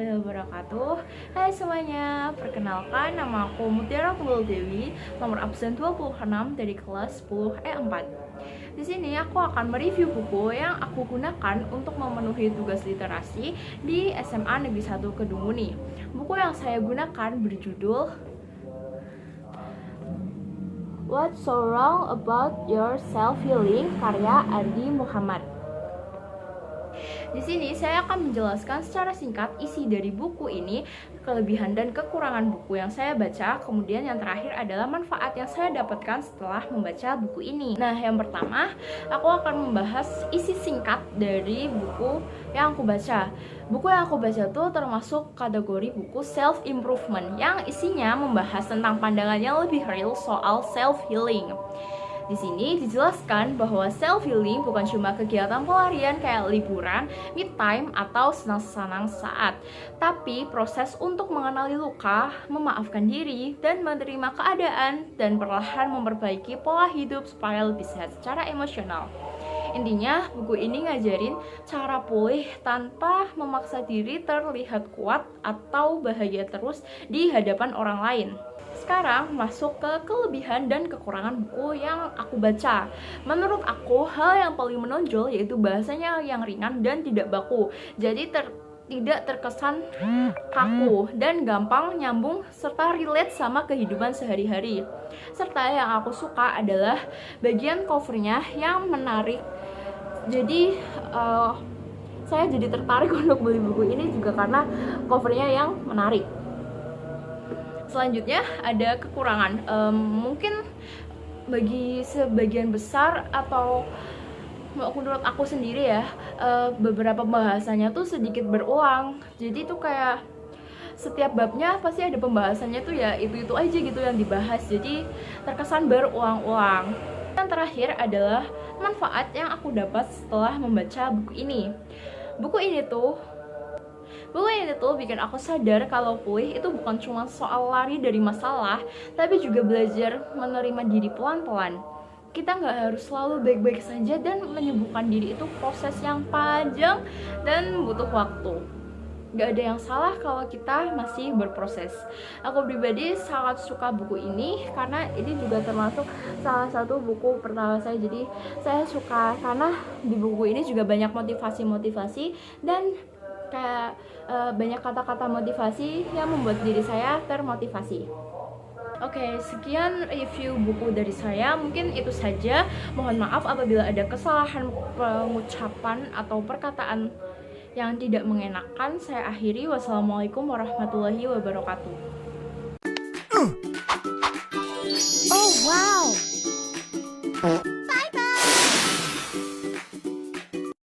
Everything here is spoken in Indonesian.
warahmatullahi wabarakatuh. Hai semuanya, perkenalkan nama aku Mutiara Kumul Dewi, nomor absen 26 dari kelas 10E4. Di sini aku akan mereview buku yang aku gunakan untuk memenuhi tugas literasi di SMA Negeri 1 Kedunguni. Buku yang saya gunakan berjudul What's So Wrong About Your Self-Healing karya Andi Muhammad. Di sini saya akan menjelaskan secara singkat isi dari buku ini, kelebihan dan kekurangan buku yang saya baca, kemudian yang terakhir adalah manfaat yang saya dapatkan setelah membaca buku ini. Nah, yang pertama, aku akan membahas isi singkat dari buku yang aku baca. Buku yang aku baca itu termasuk kategori buku self-improvement yang isinya membahas tentang pandangan yang lebih real soal self-healing. Di sini dijelaskan bahwa self-healing bukan cuma kegiatan pelarian kayak liburan, me time, atau senang-senang saat, tapi proses untuk mengenali luka, memaafkan diri, dan menerima keadaan, dan perlahan memperbaiki pola hidup supaya lebih sehat secara emosional. Intinya, buku ini ngajarin cara pulih tanpa memaksa diri terlihat kuat atau bahagia terus di hadapan orang lain. Sekarang masuk ke kelebihan dan kekurangan buku yang aku baca. Menurut aku, hal yang paling menonjol yaitu bahasanya yang ringan dan tidak baku. Jadi tidak terkesan kaku dan gampang nyambung serta relate sama kehidupan sehari-hari. Serta yang aku suka adalah bagian covernya yang menarik. Jadi saya jadi tertarik untuk beli buku ini juga karena covernya yang menarik. Selanjutnya ada kekurangan, mungkin bagi sebagian besar atau menurut aku sendiri ya, beberapa bahasanya tuh sedikit berulang. Jadi tuh kayak setiap babnya pasti ada pembahasannya tuh ya itu aja gitu yang dibahas, jadi terkesan berulang-ulang. Yang terakhir adalah manfaat yang aku dapat setelah membaca buku ini. Buku ini tuh bikin aku sadar kalau pulih itu bukan cuma soal lari dari masalah, tapi juga belajar menerima diri pelan-pelan. Kita nggak harus selalu baik-baik saja, dan menyembuhkan diri itu proses yang panjang dan butuh waktu. Nggak ada yang salah kalau kita masih berproses. Aku pribadi sangat suka buku ini karena ini juga termasuk salah satu buku pertama saya. Jadi saya suka karena di buku ini juga banyak motivasi-motivasi dan kayak banyak kata-kata motivasi yang membuat diri saya termotivasi. Oke, sekian review buku dari saya. Mungkin itu saja. Mohon maaf apabila ada kesalahan pengucapan atau perkataan yang tidak mengenakan. Saya akhiri. Wassalamualaikum warahmatullahi wabarakatuh. Oh wow.